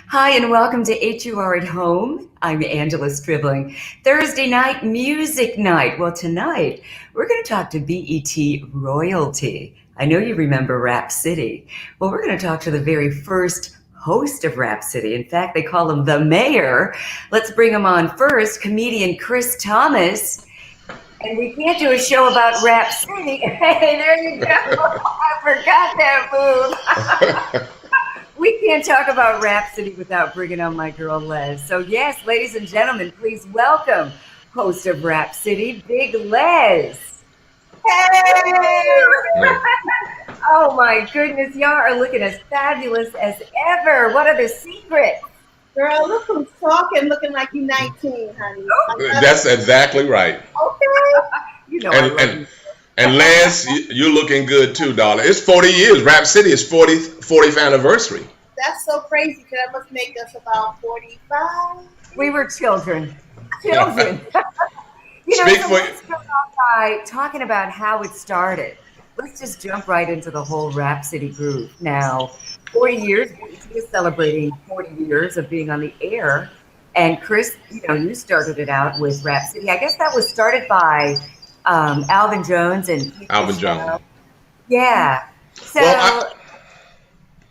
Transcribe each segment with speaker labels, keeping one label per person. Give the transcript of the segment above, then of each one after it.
Speaker 1: Hi, and welcome to HUR at Home. I'm Angela Stribling. Thursday night, music night. Well, tonight, we're going to talk to BET royalty. I know you remember Rap City. Well, we're going to talk to the very first host of Rap City. In fact, they call him the mayor. Let's bring him on first, comedian Chris Thomas. And we can't do a show about Rap City. Hey, there you go. I forgot that move. We can't talk about Rap City without bringing on my girl Lez. So yes, ladies and gentlemen, please welcome host of Rap City, Big Lez. Hey! Oh my goodness, y'all are looking as fabulous as ever. What are the secrets?
Speaker 2: Girl, look who's talking, looking like you're 19, honey.
Speaker 3: That's exactly right.
Speaker 2: Okay.
Speaker 1: You know,
Speaker 3: And Lance, you're looking good too, darling. It's 40 years. Rap City is 40th anniversary.
Speaker 2: That's so crazy because that must make us about 45.
Speaker 1: we were children. Children.
Speaker 3: Speak
Speaker 1: so
Speaker 3: for
Speaker 1: let's start off by talking about how it started. Let's just jump right into the whole Rap City groove. Now, 40 years, BET is celebrating 40 years of being on the air. And Chris, you started it out with Rap City. I guess that was started by Alvin Jones and
Speaker 3: Alvin Jones.
Speaker 1: Yeah. So,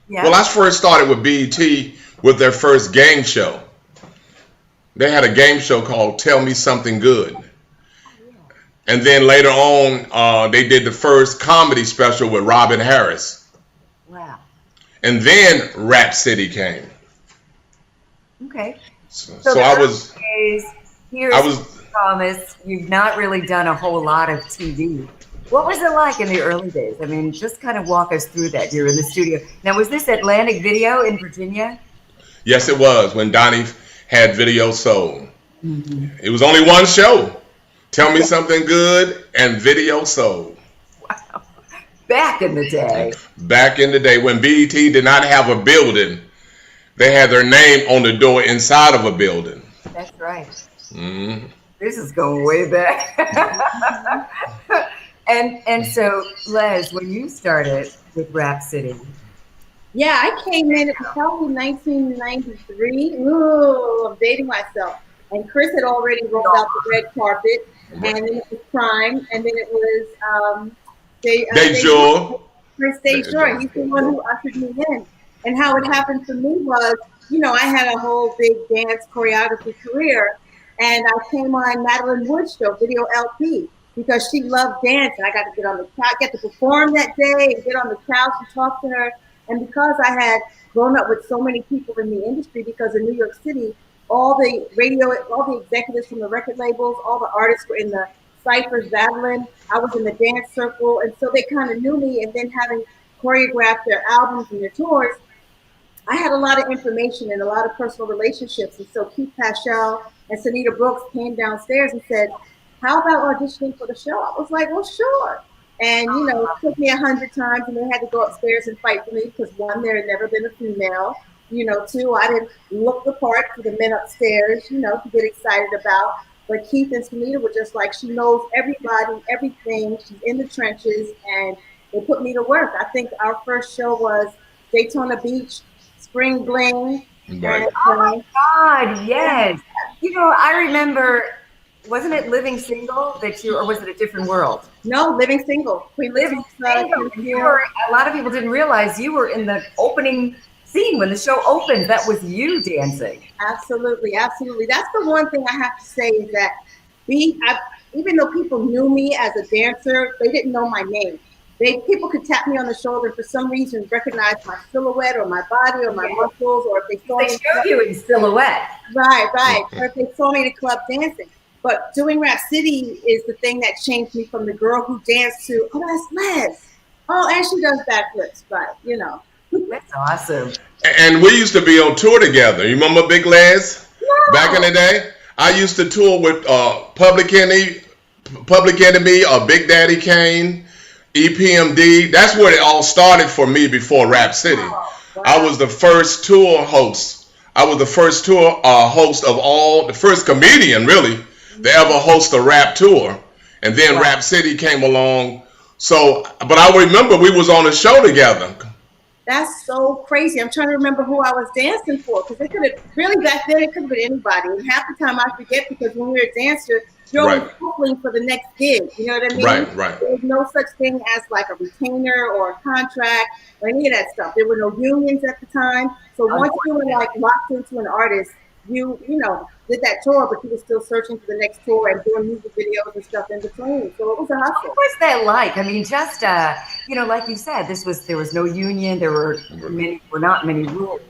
Speaker 3: Well, I first started with BET with their first game show. They had a game show called Tell Me Something Good. And then later on, they did the first comedy special with Robin Harris.
Speaker 1: Wow.
Speaker 3: And then Rap City came.
Speaker 1: Okay.
Speaker 3: So I was.
Speaker 1: Here's Thomas. You've not really done a whole lot of TV. What was it like in the early days? I mean, just kind of walk us through that. You're in the studio. Now, was this Atlantic Video in Virginia?
Speaker 3: Yes, it was when Donnie had Video Soul.
Speaker 1: Mm-hmm.
Speaker 3: It was only one show. Tell Me Something Good and Video Soul.
Speaker 1: Wow. Back in the day.
Speaker 3: Back in the day when BET did not have a building. They had their name on the door inside of a building.
Speaker 1: That's right.
Speaker 3: Mm-hmm.
Speaker 1: This is going way back. And so, Les, when you started with Rap City.
Speaker 2: Yeah, I came in, it was probably 1993. Ooh, I'm dating myself. And Chris had already rolled out the red carpet. And then it was Prime. And then it was
Speaker 3: WHUR.
Speaker 2: Chris WHUR. He's the one who ushered me in. And how it happened for me was, I had a whole big dance choreography career. And I came on Madeline Wood's show, Video LP, because she loved dance. And I got to get on the couch, get to perform that day and get on the couch and talk to her. And because I had grown up with so many people in the industry, because in New York City, all the executives from the record labels, all the artists were in the ciphers battling. I was in the dance circle. And so they kind of knew me. And then having choreographed their albums and their tours, I had a lot of information and a lot of personal relationships. And so Keith Paschal and Sunita Brooks came downstairs and said, how about auditioning for the show? I was like, well, sure. And, it took me 100 times and they had to go upstairs and fight for me because one, there had never been a female. Two, I didn't look the part for the men upstairs, to get excited about. But Keith and Sunita were just like, she knows everybody, everything. She's in the trenches and they put me to work. I think our first show was Daytona Beach, Spring Bling.
Speaker 3: Right.
Speaker 1: Oh my God, yes. I remember, wasn't it Living Single or was it A Different World?
Speaker 2: No, Living Single.
Speaker 1: Living Single. A lot of people didn't realize you were in the opening scene when the show opened. That was you dancing.
Speaker 2: Absolutely, absolutely. That's the one thing I have to say is that even though people knew me as a dancer, they didn't know my name. People could tap me on the shoulder for some reason, recognize my silhouette or my body or my muscles, or if they saw
Speaker 1: me. They showed you in silhouette.
Speaker 2: Right. Or if they saw me at a club dancing. But doing Rap City is the thing that changed me from the girl who danced to, oh, that's Lez. Oh, and she does backflips, but
Speaker 1: That's awesome.
Speaker 3: And we used to be on tour together. You remember Big Lez?
Speaker 2: No.
Speaker 3: Back in the day? I used to tour with Public Enemy, Big Daddy Kane, EPMD. That's where it all started for me before Rap City.
Speaker 2: Oh, wow.
Speaker 3: I was the first tour host. I was the first tour host of the first comedian really to ever host a rap tour. And then
Speaker 1: Wow.
Speaker 3: Rap City came along. So, but I remember we was on a show together.
Speaker 2: That's so crazy. I'm trying to remember who I was dancing for, because it could have really, back then it could have been anybody. And half the time I forget, because when we were a dancer, you're always hoping for the next gig. You know what I mean?
Speaker 3: Right.
Speaker 2: There was no such thing as like a retainer or a contract or any of that stuff. There were no unions at the time. So once you were like locked into an artist, you know, did that tour, but you were still searching for the next tour and doing music videos and stuff in between. So it was a hustle.
Speaker 1: What was that like? I mean, just you know, like you said, there was no union. There were not many rules.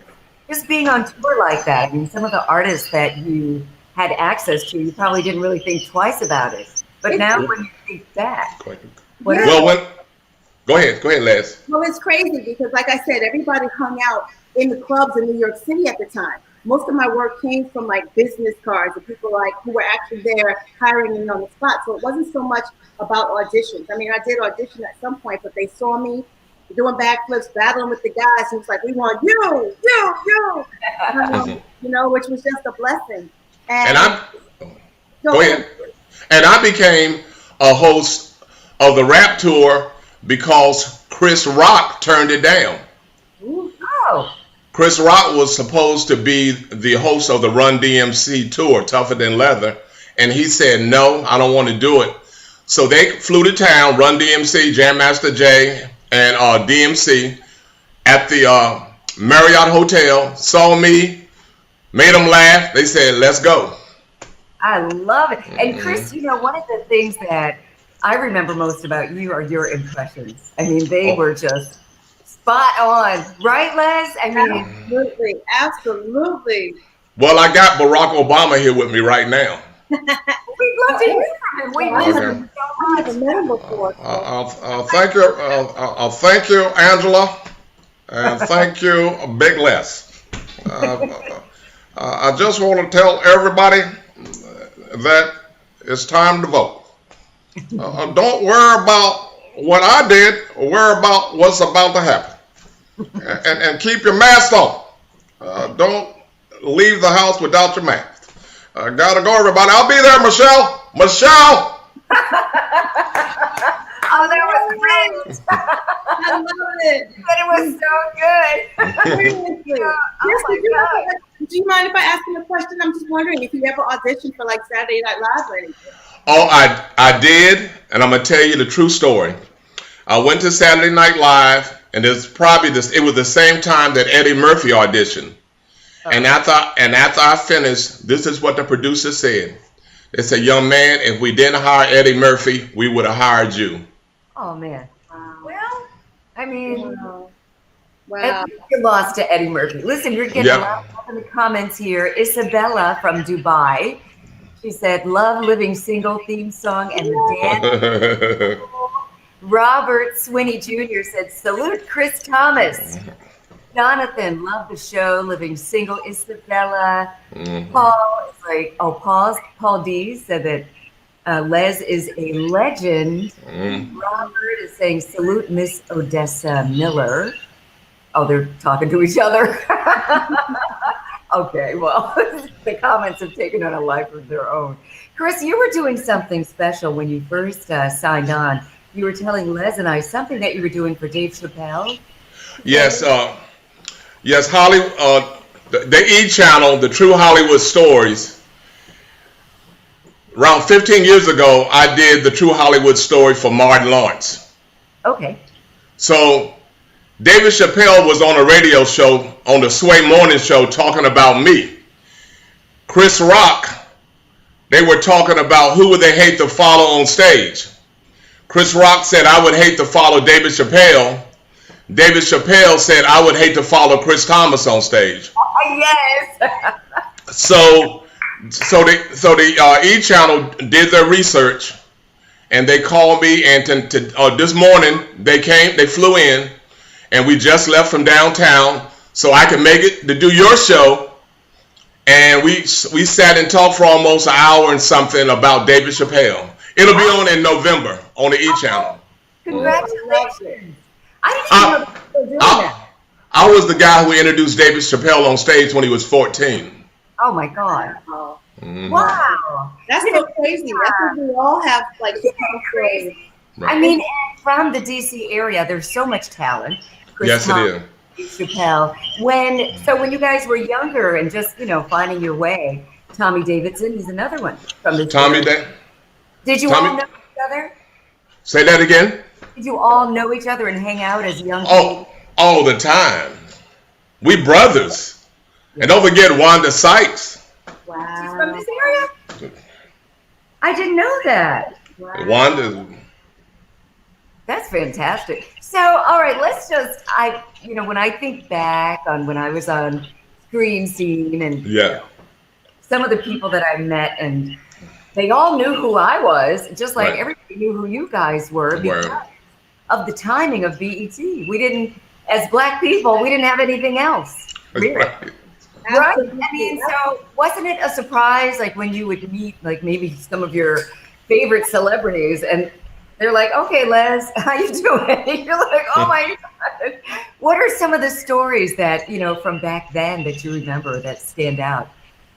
Speaker 1: Just being on tour like that. I mean, some of the artists that you had access to, you probably didn't really think twice about it. But now, when you think back, go
Speaker 3: ahead, Les.
Speaker 2: Well, it's crazy because, like I said, everybody hung out in the clubs in New York City at the time. Most of my work came from like business cards and people like who were actually there hiring me on the spot. So it wasn't so much about auditions. I mean, I did audition at some point, but they saw me doing backflips, battling with the guys, and it's like, we want you, you know, which was just a blessing.
Speaker 3: And go ahead. And I became a host of the rap tour because Chris Rock turned it down.
Speaker 1: Ooh. Oh.
Speaker 3: Chris Rock was supposed to be the host of the Run DMC tour, Tougher Than Leather, and he said, no, I don't want to do it. So they flew to town, Run DMC, Jam Master Jay, and DMC at the Marriott Hotel, saw me, made them laugh. They said, let's go.
Speaker 1: I love it. And Chris, you know, one of the things that I remember most about you are your impressions. I mean, they were just spot on, right, Les? I mean,
Speaker 2: absolutely.
Speaker 3: Well, I got Barack Obama here with me right now.
Speaker 1: We'd love to hear from him. We miss him so much.
Speaker 3: Thank you, Angela, and thank you, Big Lez. I just want to tell everybody that it's time to vote. Don't worry about what I did, worry about what's about to happen. And keep your mask on. Don't leave the house without your mask. Gotta go, everybody. I'll be there, Michelle. Michelle!
Speaker 1: Oh, that was great.
Speaker 2: I love it.
Speaker 1: But it was so good. Oh my God.
Speaker 2: Do you mind if I ask him a question? I'm just wondering if you ever auditioned for like Saturday Night Live or anything.
Speaker 3: Oh, I did, and I'm gonna tell you the true story. I went to Saturday Night Live, and it was the same time that Eddie Murphy auditioned. And after I finished, this is what the producer said. They said, young man, if we didn't hire Eddie Murphy, we would have hired you.
Speaker 1: Oh, man. Wow. Well, I mean,
Speaker 2: wow.
Speaker 1: You lost to Eddie Murphy. Listen, you're getting a lot of the comments here. Isabella from Dubai, she said, love Living Single theme song and the dance. Robert Swinney Jr. said, salute Chris Thomas. Jonathan, love the show, Living Single. Isabella. Paul is like, Paul D said that Les is a legend. Robert is saying, salute Miss Odessa Miller. Oh, they're talking to each other. Okay, well, the comments have taken on a life of their own. Chris, you were doing something special when you first signed on. You were telling Les and I something that you were doing for Dave Chappelle.
Speaker 3: Yes, yes, Hollywood, the E! Channel, the True Hollywood Stories. Around 15 years ago, I did the True Hollywood Story for Martin Lawrence.
Speaker 1: Okay.
Speaker 3: So David Chappelle was on a radio show, on the Sway Morning Show, talking about me. Chris Rock, they were talking about who would they hate to follow on stage. Chris Rock said, I would hate to follow David Chappelle. David Chappelle said, I would hate to follow Chris Thomas on stage.
Speaker 1: Yes.
Speaker 3: So the E! Channel did their research, and they called me, and this morning they flew in, and we just left from downtown, so I could make it to do your show. And we sat and talked for almost an hour and something about David Chappelle. It'll be on in November on the E! Channel.
Speaker 1: Congratulations. I didn't know they were doing that.
Speaker 3: I was the guy who introduced David Chappelle on stage when he was 14.
Speaker 1: Oh my God. Wow.
Speaker 2: That's so crazy. That's what we all have, like, crazy.
Speaker 1: Right. I mean, from the DC area, there's so much talent.
Speaker 3: Yes, it is.
Speaker 1: Chappelle. When you guys were younger and just finding your way, Tommy Davidson is another one from this.
Speaker 3: Tommy,
Speaker 1: did you all know each other?
Speaker 3: Say that again.
Speaker 1: Did you all know each other and hang out as young
Speaker 3: people? All the time. We brothers. And don't forget Wanda Sykes.
Speaker 1: Wow. She's from this area? I didn't know that.
Speaker 3: Wow. Wanda.
Speaker 1: That's fantastic. So, all right, let's just, when I think back on when I was on Screen Scene and some of the people that I met, and they all knew who I was, just like everybody knew who you guys were because of the timing of BET. We didn't, as Black people, we didn't have anything else. Really. Right. I mean, so wasn't it a surprise, like when you would meet, like maybe some of your favorite celebrities, and they're like, "Okay, Les, how you doing?" You're like, "Oh my God." What are some of the stories that from back then that you remember that stand out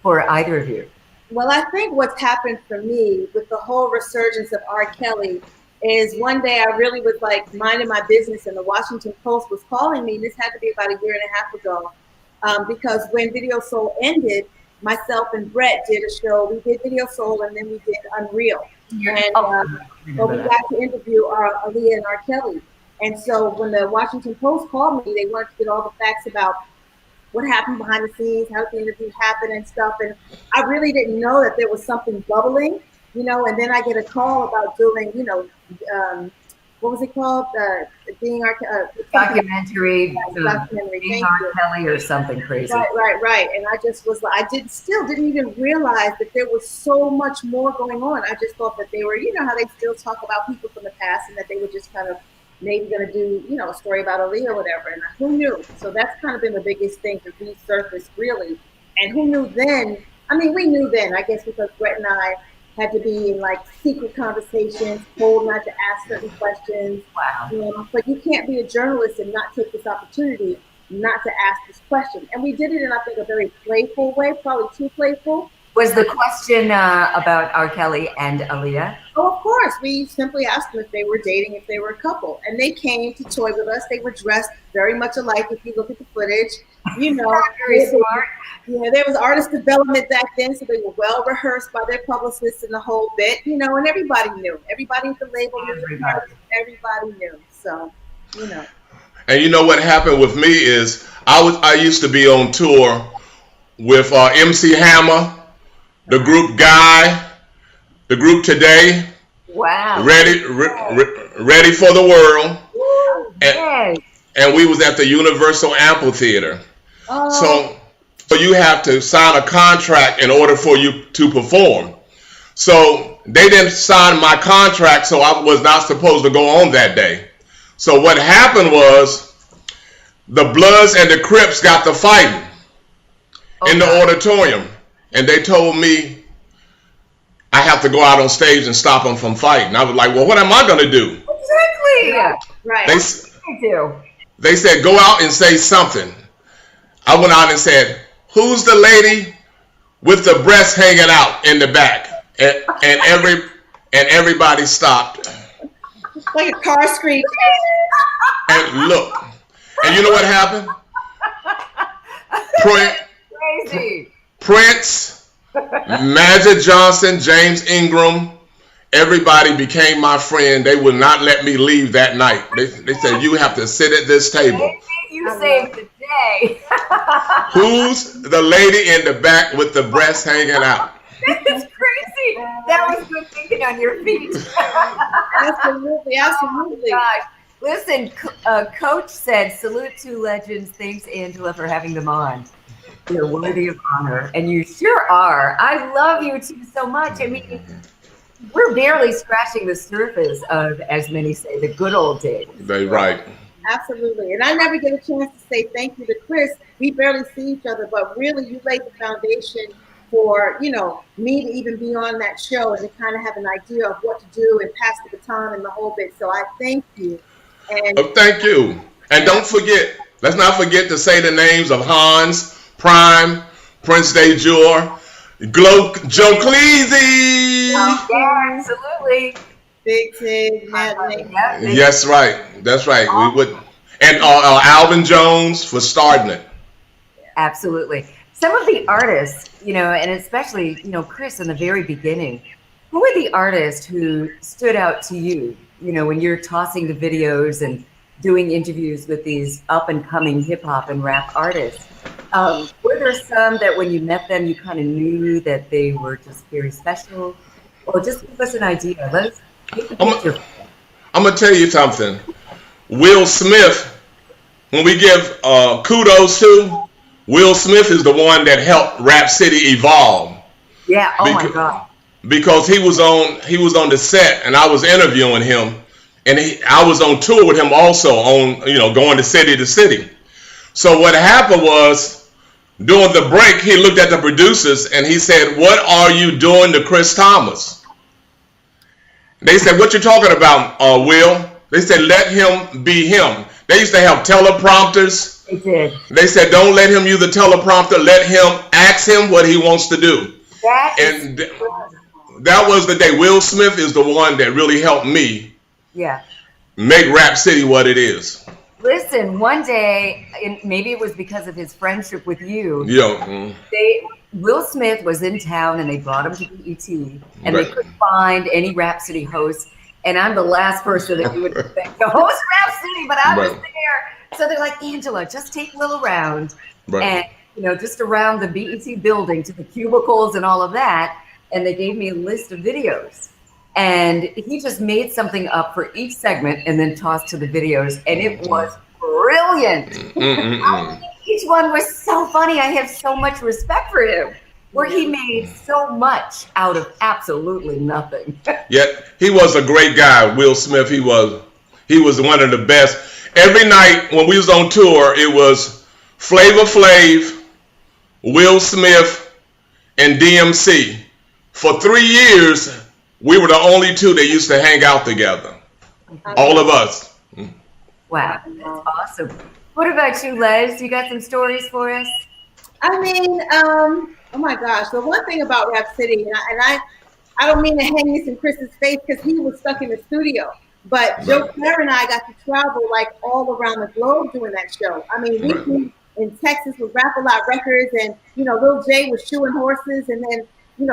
Speaker 1: for either of you?
Speaker 2: Well, I think what's happened for me with the whole resurgence of R. Kelly is one day I really was like minding my business, and the Washington Post was calling me. This had to be about a year and a half ago. Because when Video Soul ended, myself and Brett did a show. We did Video Soul, and then we did Unreal. And but we got to interview Aaliyah and R. Kelly. And so when the Washington Post called me, they wanted to get all the facts about what happened behind the scenes, how the interview happened and stuff. And I really didn't know that there was something bubbling, and then I get a call about doing, what was it called? Being
Speaker 1: documentary,
Speaker 2: documentary.
Speaker 1: Being R. Kelly or something crazy.
Speaker 2: Right. And I just was like, didn't even realize that there was so much more going on. I just thought that they were, how they still talk about people from the past, and that they were just kind of maybe going to do, a story about Aaliyah or whatever. And who knew? So that's kind of been the biggest thing to resurface, really. And who knew then? I mean, we knew then, I guess, because Brett and I had to be in like secret conversations, told not to ask certain questions.
Speaker 1: Wow.
Speaker 2: But you can't be a journalist and not take this opportunity not to ask this question. And we did it in, I think, a very playful way, probably too playful.
Speaker 1: Was the question about R. Kelly and Aaliyah?
Speaker 2: Oh, of course. We simply asked them if they were dating, if they were a couple. And they came to toy with us. They were dressed very much alike if you look at the footage.
Speaker 1: Very smart.
Speaker 2: There was artist development back then, so they were well rehearsed by their publicists and the whole bit, and everybody knew. Everybody at the label knew. Everybody knew. So,
Speaker 3: And you know what happened with me is I used to be on tour with MC Hammer, the group Guy, the group Today.
Speaker 1: Wow.
Speaker 3: Ready for the World.
Speaker 1: Woo, yes.
Speaker 3: And we was at the Universal Amphitheater.
Speaker 2: Oh.
Speaker 3: So you have to sign a contract in order for you to perform. So they didn't sign my contract, so I was not supposed to go on that day. So what happened was the Bloods and the Crips got to fighting in the auditorium. And they told me I have to go out on stage and stop them from fighting. I was like, well, what am I going to do?
Speaker 1: Exactly.
Speaker 2: Yeah. Right.
Speaker 3: They said, go out and say something. I went out and said, who's the lady with the breast hanging out in the back? And everybody stopped.
Speaker 2: Like a car scream.
Speaker 3: And look. And you know what happened?
Speaker 1: Crazy.
Speaker 3: Prince, Magic Johnson, James Ingram, everybody became my friend. They would not let me leave that night. They said, you have to sit at this table.
Speaker 1: You saved the day.
Speaker 3: Who's the lady in the back with the breast hanging out?
Speaker 1: That's crazy. That was good thinking on your feet.
Speaker 2: Absolutely.
Speaker 1: Oh, gosh. Listen, Coach said, salute to legends. Thanks, Angela, for having them on. You're worthy of honor, and you sure are. I love you two so much. I mean, we're barely scratching the surface of, as many say, the good old days.
Speaker 3: That's right.
Speaker 2: Absolutely. And I never get a chance to say thank you to Chris. We barely see each other, but really you laid the foundation for, me to even be on that show and to kind of have an idea of what to do and pass the baton and the whole bit. So I thank you. And
Speaker 3: thank you. And don't forget, let's not forget to say the names of Hans, Prime, Prince DeJour, Joe Cleese.
Speaker 1: Yeah, absolutely.
Speaker 2: Big Tig, Natalie.
Speaker 3: Yes, right. That's right. We would, And Alvin Jones for starting it.
Speaker 1: Absolutely. Some of the artists, and especially, Chris in the very beginning, who were the artists who stood out to you, when you're tossing the videos and doing interviews with these up and coming hip hop and rap artists? Were there some that when you met them, you kind of knew that they were just very special? Or just give us an idea. Let us take a picture.
Speaker 3: I'm going to tell you something. Will Smith, when we give kudos to, Will Smith is the one that helped Rap City evolve.
Speaker 1: Yeah. Oh my God.
Speaker 3: Because he was on the set and I was interviewing him, and I was on tour with him also on going to city. So what happened was during the break he looked at the producers and he said, "What are you doing to Chris Thomas?" They said, "What you talking about, Will?" They said, "Let him be him." They used to have teleprompters.
Speaker 1: They did.
Speaker 3: They said, "Don't let him use the teleprompter. Let him ask him what he wants to do." That was the day. Will Smith is the one that really helped me.
Speaker 1: Yeah.
Speaker 3: Make Rap City what it is.
Speaker 1: Listen, one day, and maybe it was because of his friendship with you.
Speaker 3: Yeah.
Speaker 1: Will Smith was in town and they brought him to BET, and they couldn't find any Rap City hosts. And I'm the last person that you would expect to host Rap City, but I was there. So they're like, "Angela, just take Will around." And, just around the BET building to the cubicles and all of that. And they gave me a list of videos. And he just made something up for each segment and then tossed to the videos. And it was brilliant. Each one was so funny. I have so much respect for him, where he made so much out of absolutely nothing.
Speaker 3: Yeah, he was a great guy, Will Smith. He was one of the best. Every night when we was on tour, it was Flavor Flav, Will Smith, and DMC. For 3 years, we were the only two that used to hang out together. All of us.
Speaker 1: Wow, that's awesome. What about you, Les? You got some stories for us?
Speaker 2: I mean, oh my gosh. The one thing about Rap City, and I don't mean to hang this in Chris's face because he was stuck in the studio, but Joe Claire and I got to travel like all around the globe doing that show. I mean, we flew in Texas with Rap-A-Lot Records, and, Lil J was shoeing horses, and then,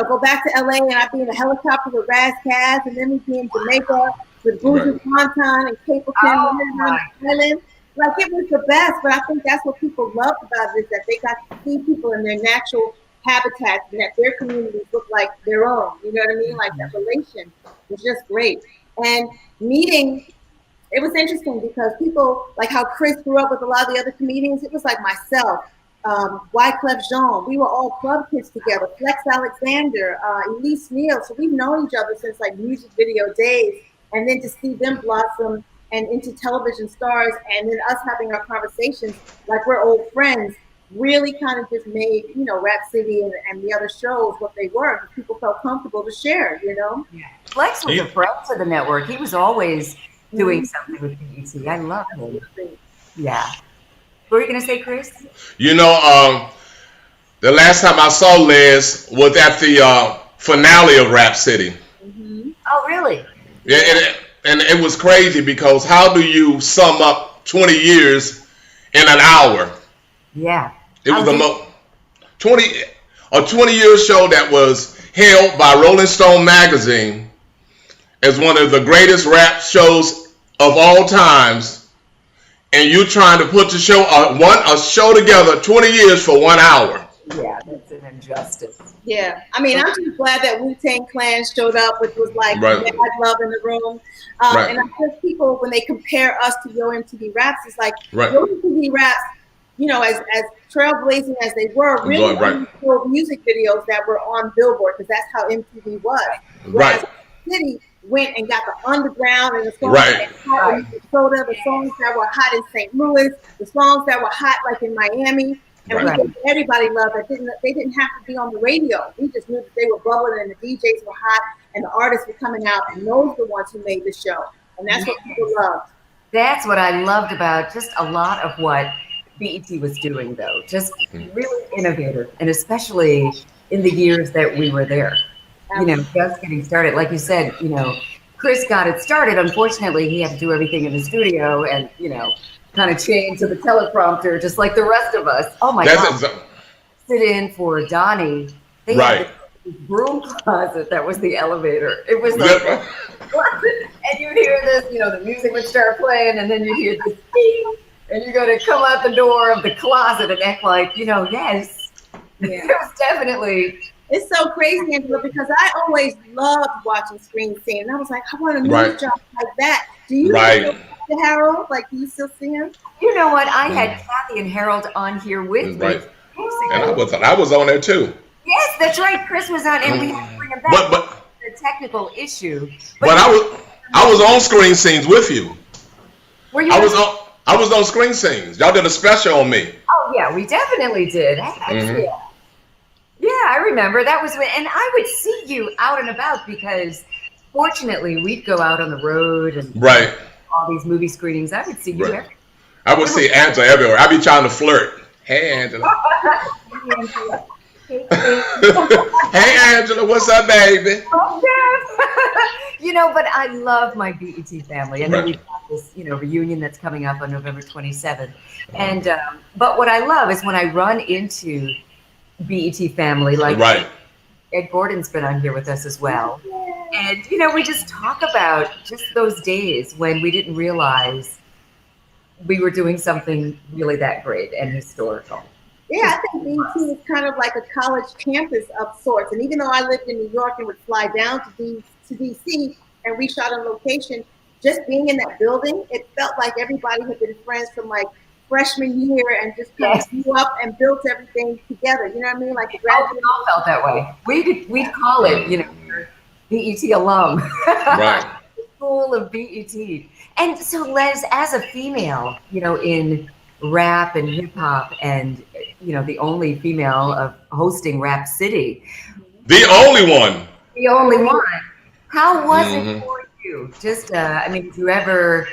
Speaker 2: go back to LA and I'd be in a helicopter with Raz Kaz, and then we'd be in Jamaica with Buju Banton and Capleton on the island. Like, it was the best, but I think that's what people loved about it, is that they got to see people in their natural habitats and that their communities look like their own. You know what I mean? Like, that relation was just great. And meeting, it was interesting because people, like how Chris grew up with a lot of the other comedians, it was like myself, Wyclef Jean, we were all club kids together, Flex Alexander, Elise Neal, so we've known each other since like music video days, and then to see them blossom and into television stars, and then us having our conversations like we're old friends, really kind of just made, Rap City and the other shows what they were, because people felt comfortable to share, Yeah.
Speaker 1: Flex was a friend to the network. He was always doing something with BET. I love him. Yeah. What were you going to say, Chris?
Speaker 3: The last time I saw Les was at the finale of Rap City.
Speaker 1: Mm-hmm. Oh, really?
Speaker 3: Yeah, and it was crazy because how do you sum up 20 years in an hour?
Speaker 1: Yeah.
Speaker 3: It was a 20-year show that was held by Rolling Stone magazine as one of the greatest rap shows of all times. And you trying to put the show a show together 20 years for 1 hour.
Speaker 1: Yeah, that's an injustice.
Speaker 2: Yeah, I mean, I'm just glad that Wu-Tang Clan showed up, which was like mad love in the room. And I think people, when they compare us to Yo MTV Raps, it's like Yo MTV Raps, as trailblazing as they were, really showed music videos that were on Billboard, because that's how MTV was. Whereas City went and got the underground and the songs that were hot in Minnesota, the songs that were hot in St. Louis, the songs that were hot like in Miami, and we gave everybody love that they didn't have to be on the radio. We just knew that they were bubbling and the DJs were hot and the artists were coming out, and those are the ones who made the show. And that's what people loved.
Speaker 1: That's what I loved about just a lot of what BET was doing, though. Just really innovative, and especially in the years that we were there. Just getting started. Like you said, Chris got it started. Unfortunately, he had to do everything in the studio, and, kind of chained to the teleprompter, just like the rest of us. Oh my God. Sit in for Donnie. They had this broom closet that was the elevator. It was like, and you'd hear this, the music would start playing, and then you'd hear this ding, and you're going to come out the door of the closet and act like, yes. Yeah. It was definitely.
Speaker 2: It's so crazy, Angela, because I always loved watching Screen Scene. And I was like, I want a news job like that. Do you know Harold? Like, do you still see him?
Speaker 1: You know what? I had Kathy and Harold on here with me.
Speaker 3: And I was on there too.
Speaker 1: Yes, that's right. Chris was on, and we had to bring him back. But the technical issue.
Speaker 3: But I was on Screen Scenes with you.
Speaker 1: Were you?
Speaker 3: I was on Screen Scenes. Y'all did a special on me.
Speaker 1: Oh yeah, we definitely did. Yeah, I remember. That was when, and I would see you out and about because, fortunately, we'd go out on the road and all these movie screenings. I would see you everywhere.
Speaker 3: I would see Angela everywhere. I'd be trying to flirt. Hey, Angela. Hey, Angela. What's up, baby?
Speaker 1: But I love my BET family. And then we've got this, reunion that's coming up on November 27th. And but what I love is when I run into BET family, like Ed Gordon's been on here with us as well. And, we just talk about just those days when we didn't realize we were doing something really that great and historical.
Speaker 2: Yeah, I think BET is kind of like a college campus of sorts. And even though I lived in New York and would fly down to DC and we shot on location, just being in that building, it felt like everybody had been friends from like freshman year and just kind of grew up and built everything together. You know what I mean? Like the graduate.
Speaker 1: We all felt that way. We'd call it, BET alum.
Speaker 3: Right.
Speaker 1: Full of BET. And so, Les, as a female, in rap and hip hop, and the only female of hosting Rap City.
Speaker 3: The only one.
Speaker 1: The only one. How was it for you? Just, did you ever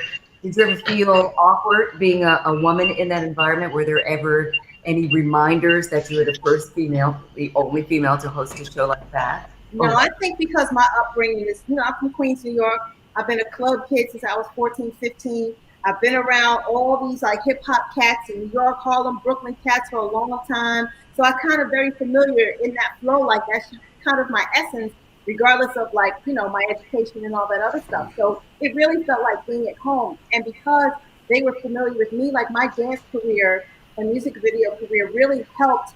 Speaker 1: feel awkward being a woman in that environment? Were there ever any reminders that you were the only female to host a show like that?
Speaker 2: No, I think because my upbringing is, I'm from Queens, New York. I've been a club kid since I was 14, 15. I've been around all these like hip hop cats in New York, Harlem, Brooklyn cats for a long time. So I'm kind of very familiar in that flow. Like that's kind of my essence, regardless of like, my education and all that other stuff. So it really felt like being at home. And because they were familiar with me, like my dance career and music video career really helped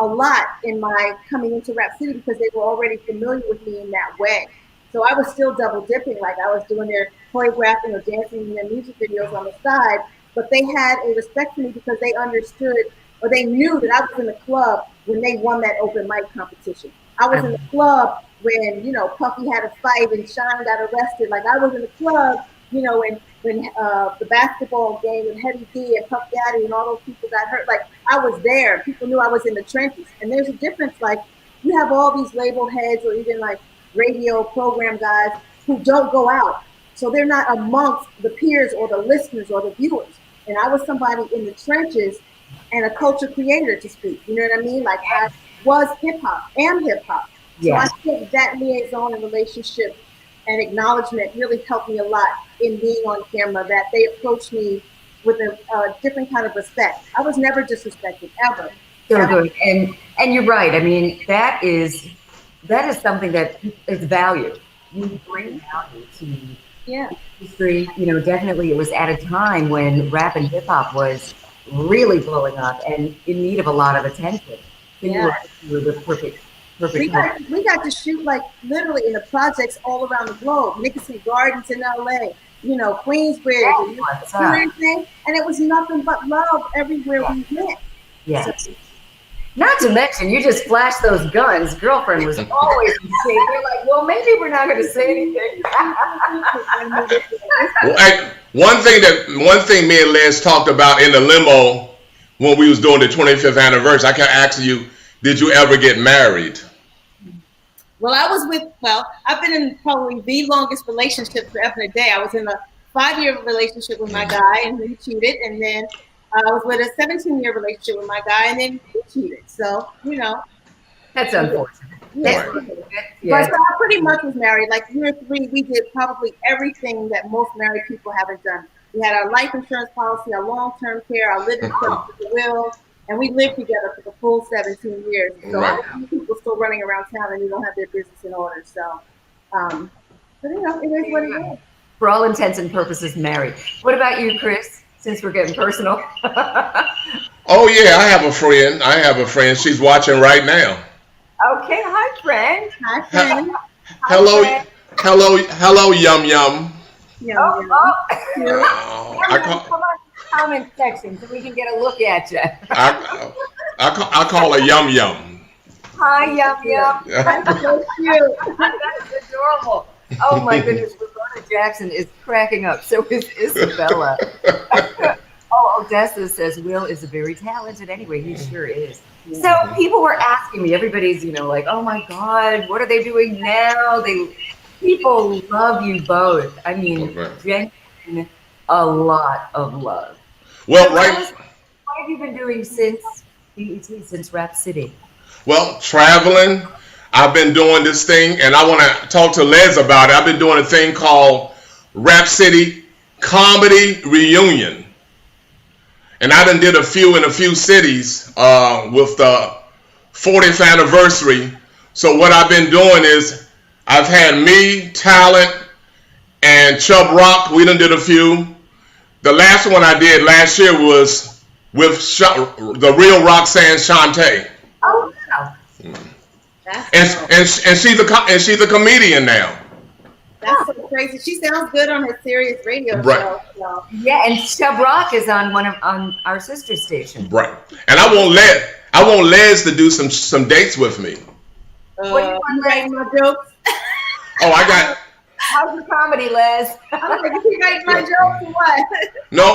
Speaker 2: a lot in my coming into Rap City because they were already familiar with me in that way. So I was still double dipping, like I was doing their choreographing or dancing in their music videos on the side, but they had a respect for me because they understood or they knew that I was in the club when they won that open mic competition. I was in the club when, Puffy had a fight and Sean got arrested. Like I was in the club, when the basketball game with Heavy D and Puff Daddy and all those people got hurt. Like I was there. People knew I was in the trenches. And there's a difference. Like you have all these label heads or even like radio program guys who don't go out. So they're not amongst the peers or the listeners or the viewers. And I was somebody in the trenches and a culture creator to speak. You know what I mean? Like I was hip hop, am hip hop. Yeah. So I think that liaison and relationship and acknowledgement really helped me a lot in being on camera, that they approached me with a different kind of respect. I was never disrespected, ever.
Speaker 1: So good. And you're right. I mean, that is something that is value. You bring value to history. Definitely it was at a time when rap and hip hop was really blowing up and in need of a lot of attention. So you were the perfect.
Speaker 2: We got to shoot like literally in the projects all around the globe. Nicholson Gardens in LA, Queensbridge, and it was nothing but love everywhere we went.
Speaker 1: Yeah. So, not to mention, you just flashed those guns. Girlfriend was always in shape. They're like, well, maybe we're not going to say anything.
Speaker 3: One thing me and Les talked about in the limo when we was doing the 25th anniversary, I can ask you, did you ever get married?
Speaker 2: Well, I've been in probably the longest relationship forever and a day. I was in a 5-year relationship with my guy and he cheated. And then I was with a 17-year relationship with my guy and then he cheated. So,
Speaker 1: That's unfortunate.
Speaker 2: Yeah. But so I pretty much was married. Like year 3, we did probably everything that most married people haven't done. We had our life insurance policy, our long-term care, our living trust with the will, and we lived together for the full 17 years. So I see people still running around town and they don't have their business in order. So, but you know, it is what it is.
Speaker 1: For all intents and purposes, married. What about you, Chris? Since we're getting personal.
Speaker 3: Oh yeah, I have a friend. She's watching right now.
Speaker 1: Okay, hi friend.
Speaker 2: Hi, friend.
Speaker 3: Hello,
Speaker 1: friend.
Speaker 3: hello, yum yum.
Speaker 1: Come on, comment section so we can get a look at you.
Speaker 3: I call her yum yum.
Speaker 1: Hi, yum yum.
Speaker 2: That's so cute.
Speaker 1: That's adorable. Oh my goodness, Roberta Jackson is cracking up. So is Isabella. Odessa says Will is very talented anyway. He sure is. Yeah. So people were asking me, everybody's, like, oh my God, what are they doing now? People love you both. I mean, genuine, a lot of love.
Speaker 3: Well,
Speaker 1: so
Speaker 3: right.
Speaker 1: What have you been doing since BET, since Rap City?
Speaker 3: Well, traveling. I've been doing this thing, and I want to talk to Les about it. I've been doing a thing called Rap City Comedy Reunion. And I done did a few in a few cities with the 40th anniversary. So what I've been doing is I've had me, Talent, and Chubb Rock. We done did a few. The last one I did last year was with the real Roxanne Shante.
Speaker 1: Oh, wow.
Speaker 3: And she's a comedian now.
Speaker 2: That's so crazy. She sounds good on her Sirius radio show. So.
Speaker 1: Yeah, and Chubb Rock is on on our sister station.
Speaker 3: Right. And I want Les to do some dates with me.
Speaker 2: You writing my jokes?
Speaker 3: Oh, I got.
Speaker 1: How's your comedy, Les?
Speaker 2: I'm like, you writing my jokes or what?
Speaker 3: No,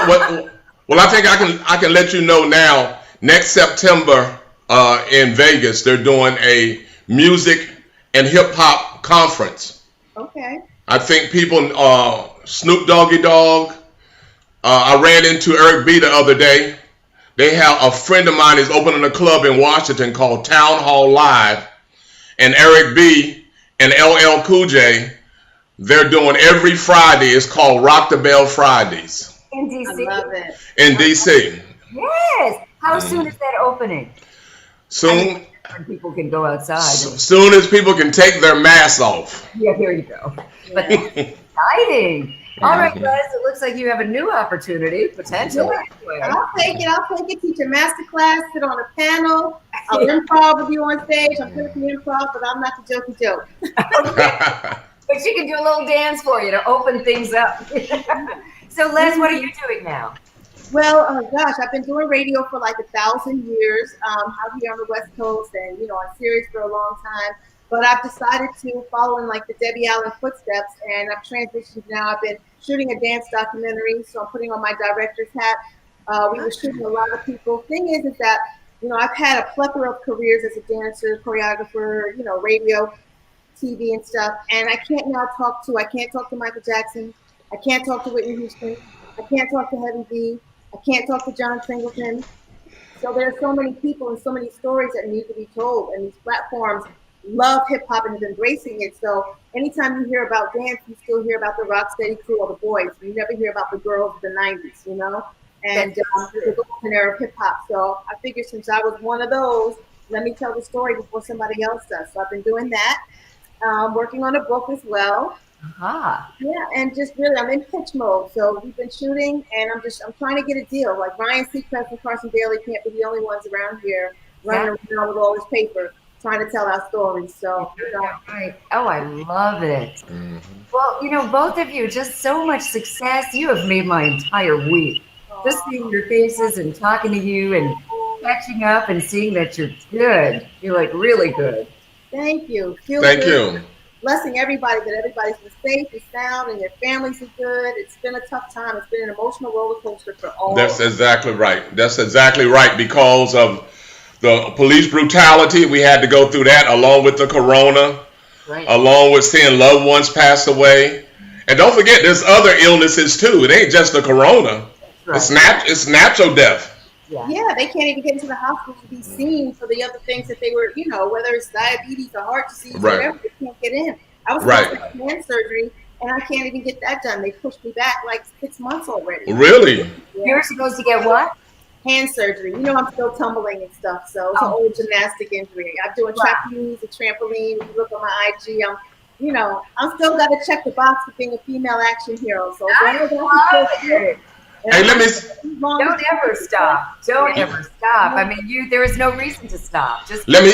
Speaker 3: well, I think I can let you know now. Next September in Vegas, they're doing a music and hip hop conference.
Speaker 2: Okay.
Speaker 3: I think people, Snoop Doggy Dogg. I ran into Eric B the other day. They have a friend of mine is opening a club in Washington called Town Hall Live, and Eric B and LL Cool J, they're doing every Friday. It's called Rock the Bell Fridays.
Speaker 1: In DC.
Speaker 2: I love it.
Speaker 3: In DC.
Speaker 1: Yes. How soon is that opening?
Speaker 3: Soon.
Speaker 1: When people can go outside.
Speaker 3: Soon as people can take their masks off.
Speaker 1: Yeah, here you go. But that's exciting. All right, guys, it looks like you have a new opportunity, potentially.
Speaker 2: I'll take it, teach a master class, sit on a panel. I'll improv with you on stage. I'm good at the improv, but I'm not the jokey joke.
Speaker 1: Okay. But she can do a little dance for you to open things up. So, Les, what are you doing now?
Speaker 2: Well, gosh, I've been doing radio for like 1,000 years out here on the West Coast and, on Sirius for a long time. But I've decided to follow in like the Debbie Allen footsteps, and I've transitioned now. I've been shooting a dance documentary, so I'm putting on my director's hat. We were shooting a lot of people. Thing is that, I've had a plethora of careers as a dancer, choreographer, radio, TV and stuff. And I can't talk to Michael Jackson. I can't talk to Whitney Houston. I can't talk to Heavy D. I can't talk to John Singleton. So there are so many people and so many stories that need to be told. And these platforms love hip hop and is embracing it. So anytime you hear about dance, you still hear about the Rocksteady crew or the boys. You never hear about the girls of the 90s, and the golden era of hip hop. So I figured since I was one of those, let me tell the story before somebody else does. So I've been doing that. Working on a book as well. Yeah, and just really, I'm in pitch mode. So we've been shooting, and I'm trying to get a deal. Like Ryan Seacrest and Carson Daly can't be the only ones around here running around with all this paper trying to tell our stories. So,
Speaker 1: right. Oh, I love it. Mm-hmm. Well, both of you, just so much success. You have made my entire week. Just seeing your faces and talking to you and catching up and seeing that you're good. You're like really good.
Speaker 2: Thank you.
Speaker 3: Thank you.
Speaker 2: Blessing everybody that everybody's been safe and sound and their families are good. It's been a tough time. It's been an emotional roller coaster for all.
Speaker 3: That's exactly right. Because of the police brutality, we had to go through that along with the corona, along with seeing loved ones pass away. And don't forget, there's other illnesses too. It ain't just the corona. Right. It's natural death.
Speaker 2: Yeah, they can't even get into the hospital to be seen for the other things that they were, whether it's diabetes or heart disease or whatever, they can't get in. I was supposed to have hand surgery and I can't even get that done. They pushed me back like 6 months already.
Speaker 3: Really?
Speaker 2: Yeah.
Speaker 1: You're supposed to get what?
Speaker 2: Hand surgery. You know, I'm still tumbling and stuff, so it's an old gymnastic injury. I'm doing trapeze, a trampoline. If you look on my IG, I'm still got to check the box for being a female action hero. So
Speaker 3: hey,
Speaker 1: don't ever stop. Don't ever stop. I mean, there is no reason to stop. Just
Speaker 3: let me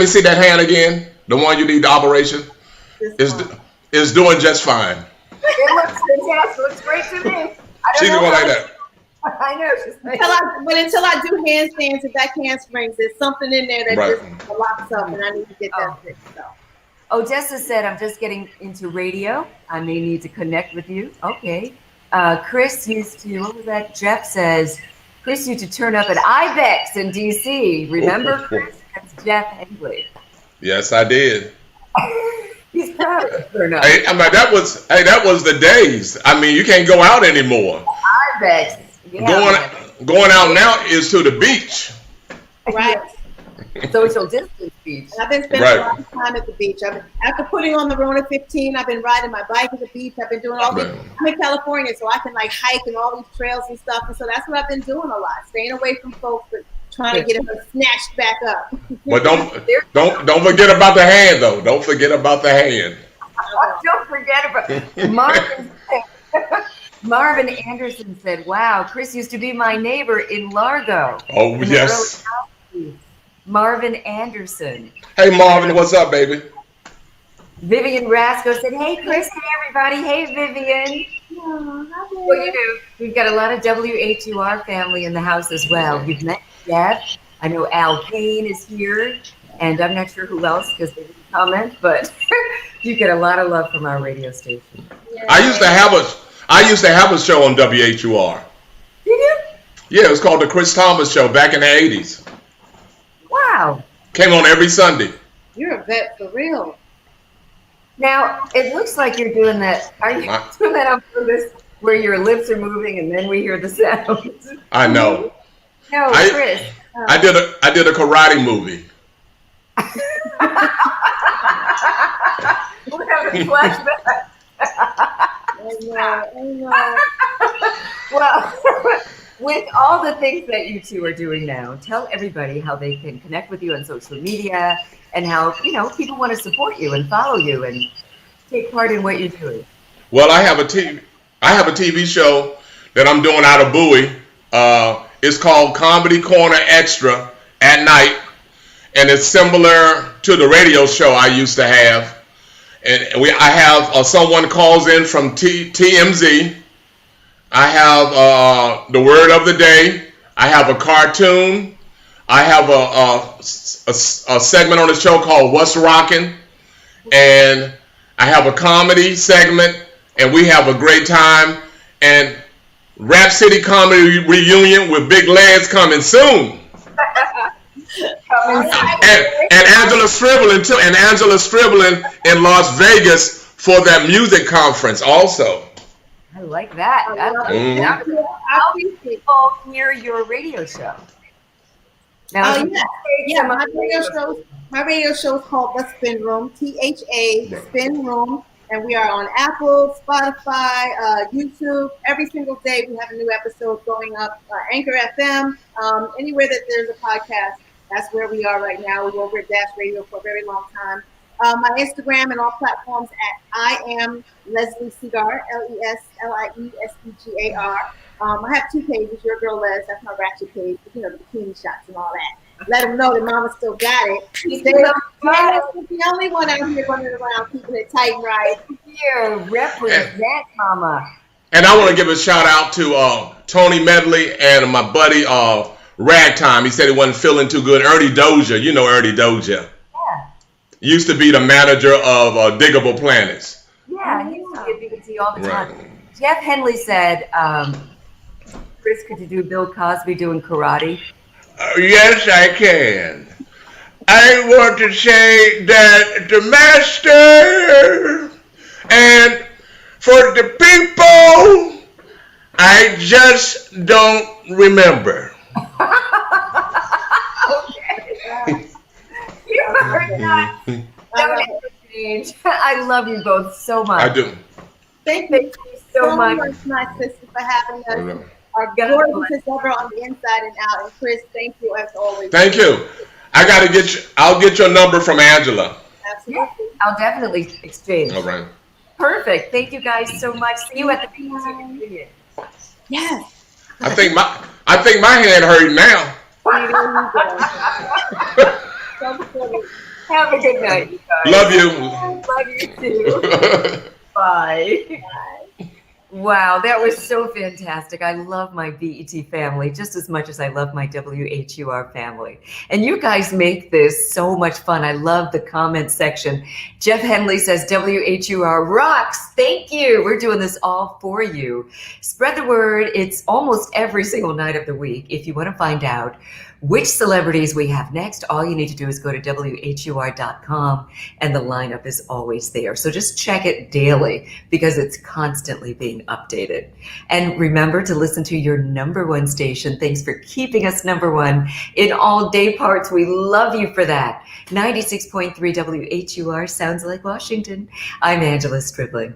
Speaker 3: see that hand again. The one you need the operation is doing just fine.
Speaker 1: It looks fantastic. Looks great to me.
Speaker 3: She's going like that.
Speaker 1: I know.
Speaker 2: Until I do handstands and back handsprings, there's something in there that just locks up, and I need to get that fixed. So.
Speaker 1: Odessa said, "I'm just getting into radio. I may need to connect with you." Okay. Chris used to. What was that? Jeff says Chris used to turn up at Ibex in DC. Remember, Chris? That's Jeff Henley.
Speaker 3: Yes, I did.
Speaker 1: He's proud of turn up.
Speaker 3: Hey, I mean, that was the days. I mean, you can't go out anymore.
Speaker 1: Ibex.
Speaker 3: Yeah, going out now is to the beach.
Speaker 2: Right.
Speaker 1: Social distance beach.
Speaker 2: And I've been spending a lot of time at the beach. After putting on the Rona 15, I've been riding my bike at the beach. I've been doing all this. I'm in California, so I can like hike and all these trails and stuff. And so that's what I've been doing a lot, staying away from folks, but trying to get them snatched back up.
Speaker 3: But don't forget about the hand, though. Don't forget about the hand.
Speaker 1: Don't forget about Marvin Anderson said, "Wow, Chris used to be my neighbor in Largo."
Speaker 3: Oh, yes.
Speaker 1: Marvin Anderson.
Speaker 3: Hey, Marvin, what's up, baby?
Speaker 1: Vivian Rasco said, "Hey, Chris. Hey, everybody. Hey, Vivian."
Speaker 2: Oh,
Speaker 1: Well, we've got a lot of WHUR family in the house as well. We've met Jeff. I know Al Payne is here, and I'm not sure who else because they didn't comment, but you get a lot of love from our radio station.
Speaker 2: Yeah.
Speaker 3: I used to have a show on WHUR.
Speaker 1: Did you?
Speaker 3: Yeah, it was called the Chris Thomas Show back in the 80s.
Speaker 1: Wow.
Speaker 3: Came on every Sunday.
Speaker 2: You're a vet for real.
Speaker 1: Now, it looks like you're doing that. Are you doing that on purpose where your lips are moving and then we hear the sounds?
Speaker 3: I know.
Speaker 1: No, Chris.
Speaker 3: I did a karate movie.
Speaker 1: We're having flashbacks.
Speaker 2: I know.
Speaker 1: Well, with all the things that you two are doing now, tell everybody how they can connect with you on social media and how, people want to support you and follow you and take part in what you're doing.
Speaker 3: Well, I have a TV show that I'm doing out of Bowie. It's called Comedy Corner Extra at night, and it's similar to the radio show I used to have. And I have someone calls in from TMZ. I have the word of the day. I have a cartoon. I have a segment on the show called What's Rockin', and I have a comedy segment, and we have a great time. And Rap City Comedy Reunion with Big Lez coming soon. And Angela Stribbling in Las Vegas for that music conference also.
Speaker 1: I like that. I love that. How do people hear your radio show? Now,
Speaker 2: my radio show is called The Spin Room, THA Spin Room, and we are on Apple, Spotify, YouTube. Every single day we have a new episode going up. Anchor FM, anywhere that there's a podcast, that's where we are right now. We were over at Dash Radio for a very long time. My Instagram and all platforms at I am Leslie Segar, LESLIESEGAR. I have 2 pages, Your Girl Les, that's my ratchet page, the bikini shots and all that. Let them know that Mama still got it. She's the only one out here running around keeping it tight and right.
Speaker 1: Here, represent Mama.
Speaker 3: And I want to give a shout out to Tony Medley and my buddy Ragtime. He said he wasn't feeling too good. Ernie Doja, you know Ernie Doja. Used to be the manager of Diggable Planets.
Speaker 1: Yeah, he used to be at BBT all the time. Jeff Henley said, Chris, could you do Bill Cosby doing karate?
Speaker 3: Yes, I can. I want to say that the master and for the people, I just don't remember.
Speaker 1: You are not. I love you both so much.
Speaker 3: I do.
Speaker 2: Thank
Speaker 1: Thank
Speaker 2: you
Speaker 1: you
Speaker 2: so
Speaker 1: so much.
Speaker 2: much, my sister, for having
Speaker 3: I
Speaker 2: us.
Speaker 3: know.
Speaker 2: Our
Speaker 1: God
Speaker 2: gorgeous
Speaker 1: bless.
Speaker 2: as ever on the inside and out. And Chris, thank you as always.
Speaker 3: Thank you. I got to get you. I'll get your number from Angela.
Speaker 1: Yeah,
Speaker 2: Absolutely.
Speaker 1: I'll definitely exchange.
Speaker 3: All right.
Speaker 1: Perfect. Thank you guys so much. See you at the
Speaker 2: Bye.
Speaker 1: BET reunion.
Speaker 2: Yes.
Speaker 3: I think my hand hurt now.
Speaker 2: There you go. So silly.
Speaker 1: Have a good night, you guys.
Speaker 3: Love you.
Speaker 1: Love you too. Bye. Wow, that was so fantastic. I love my BET family just as much as I love my WHUR family. And you guys make this so much fun. I love the comment section. Jeff Henley says, WHUR rocks. Thank you. We're doing this all for you. Spread the word. It's almost every single night of the week. If you want to find out which celebrities we have next, all you need to do is go to WHUR.com and the lineup is always there. So just check it daily because it's constantly being updated. And remember to listen to your number one station. Thanks for keeping us number one in all day parts. We love you for that. 96.3 WHUR sounds like Washington. I'm Angela Stribling.